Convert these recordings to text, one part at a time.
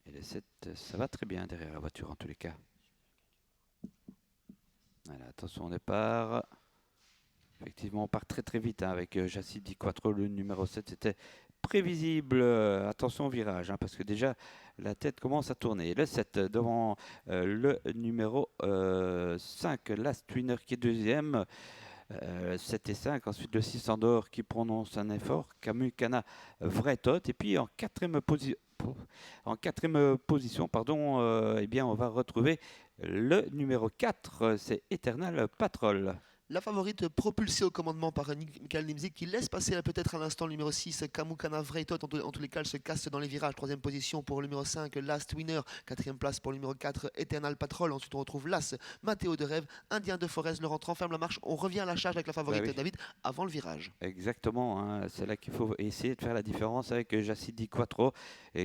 Et les 7, ça va très bien derrière la voiture en tous les cas. Voilà, attention au départ. Effectivement, on part très très vite hein, avec Jacid Di Quattro, le numéro 7. C'était prévisible. Attention au virage, hein, parce que déjà la tête commence à tourner. Le 7 devant le numéro 5, Last Winner qui est deuxième. 7 et 5. Ensuite, le 6 Andorre qui prononce un effort. Camus Cana, vrai tot. Et puis en quatrième position, pardon, eh bien, on va retrouver le numéro 4, c'est Eternal Patrol. La favorite propulsée au commandement par Michael Nimzik qui laisse passer peut-être à l'instant le numéro 6, Kamukana Vreitot. En tous les cas, elle se casse dans les virages. Troisième position pour le numéro 5, Last Winner. Quatrième place pour le numéro 4, Eternal Patrol. Ensuite, on retrouve l'As, Matteo de Rêve, Indien de Forest. Laurent ferme la marche. On revient à la charge avec la favorite, Oui. David, avant le virage. Exactement, hein, c'est là qu'il faut essayer de faire la différence avec Jacid Di Quattro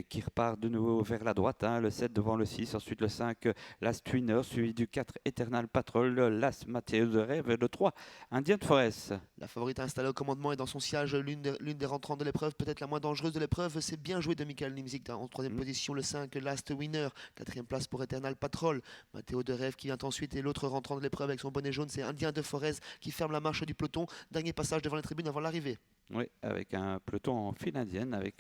qui repart de nouveau vers la droite. Hein, le 7 devant le 6, ensuite le 5, Last Winner, suivi du 4, Eternal Patrol, l'As, Matteo de Rêve, le 3, Indien de Forest. La favorite installée au commandement et dans son sillage, l'une des rentrantes de l'épreuve, peut-être la moins dangereuse de l'épreuve. C'est bien joué de Michael Nimzik. En troisième position, le 5, Last Winner. Quatrième place pour Eternal Patrol. Matteo de Rêve qui vient ensuite. Et l'autre rentrant de l'épreuve avec son bonnet jaune, c'est Indien de Forez qui ferme la marche du peloton. Dernier passage devant les tribunes avant l'arrivée. Oui, avec un peloton en file indienne.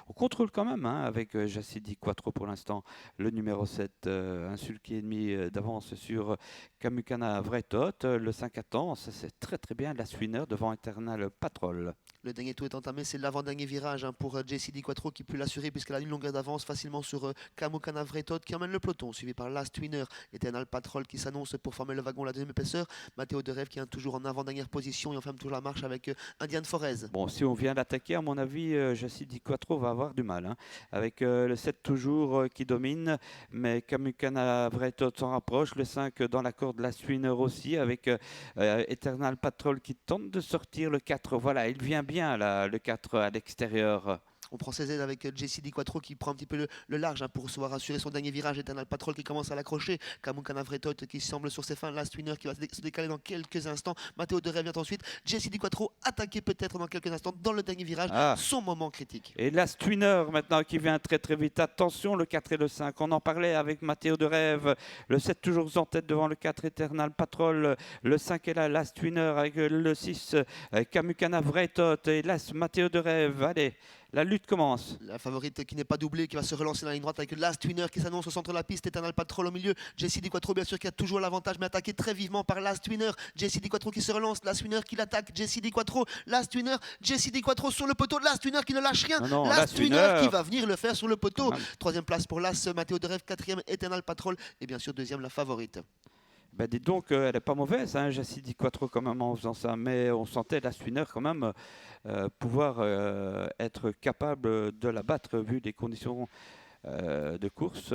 On contrôle quand même hein, avec Jacid Di Quattro pour l'instant. Le numéro 7, un sulky et demi d'avance sur Kamukana Vreitot. Le 5 attend, ça c'est très très bien. La Swinner devant Eternal Patrol. Le dernier tour est entamé, c'est l'avant-dernier virage hein, pour Jessie Di Quattro qui peut l'assurer puisqu'elle a une longueur d'avance facilement sur Kamukana Vreitot qui emmène le peloton, suivi par Last Winner, Eternal Patrol qui s'annonce pour former le wagon la deuxième épaisseur, Matteo de Rêve qui est toujours en avant-dernière position et enflamme toujours la marche avec Indien de Forez. Bon, si on vient d'attaquer, à mon avis, Jacid Di Quattro va avoir du mal. Hein, avec le 7 toujours qui domine, mais Kamukana Vreitot s'en rapproche. Le 5 dans la corde, la Swinner aussi, avec Eternal Patrol qui tente de sortir. Le 4, voilà, il vient bien là, le 4 à l'extérieur. On prend ses aides avec Jessie Di Quattro qui prend un petit peu le large hein, pour pouvoir assurer son dernier virage. Eternal Patrol qui commence à l'accrocher. Kamukana Vreitot qui semble sur ses fins. Last Winner qui va se décaler dans quelques instants. Matteo de Rêve vient ensuite. Jessie Di Quattro attaqué peut-être dans quelques instants dans le dernier virage. Son moment critique. Et Last Winner maintenant qui vient très très vite. Attention, le 4 et le 5. On en parlait avec Matteo de Rêve. Le 7 toujours en tête devant le 4 Eternal Patrol. Le 5 est là, Last Winner avec le 6 Kamukana Vreitot et Last Matteo de Rêve. Allez. La lutte commence. La favorite qui n'est pas doublée, qui va se relancer dans la ligne droite avec Last Winner qui s'annonce au centre de la piste. Eternal Patrol au milieu. Jessie Di Quattro, bien sûr, qui a toujours l'avantage, mais attaqué très vivement par Last Winner. Jessie Di Quattro qui se relance. Last Winner qui l'attaque. Jessie Di Quattro. Last Winner. Jessie Di Quattro sur le poteau. Last Winner qui ne lâche rien. Non, Last Winner qui va venir le faire sur le poteau. Troisième place pour Las, Matteo de Rêve. Quatrième, Eternal Patrol. Et bien sûr, deuxième, la favorite. Ben dis donc, elle n'est pas mauvaise, hein, Jacid Di Quattro quand même en faisant ça, mais on sentait la Swinner quand même pouvoir être capable de la battre vu les conditions de course.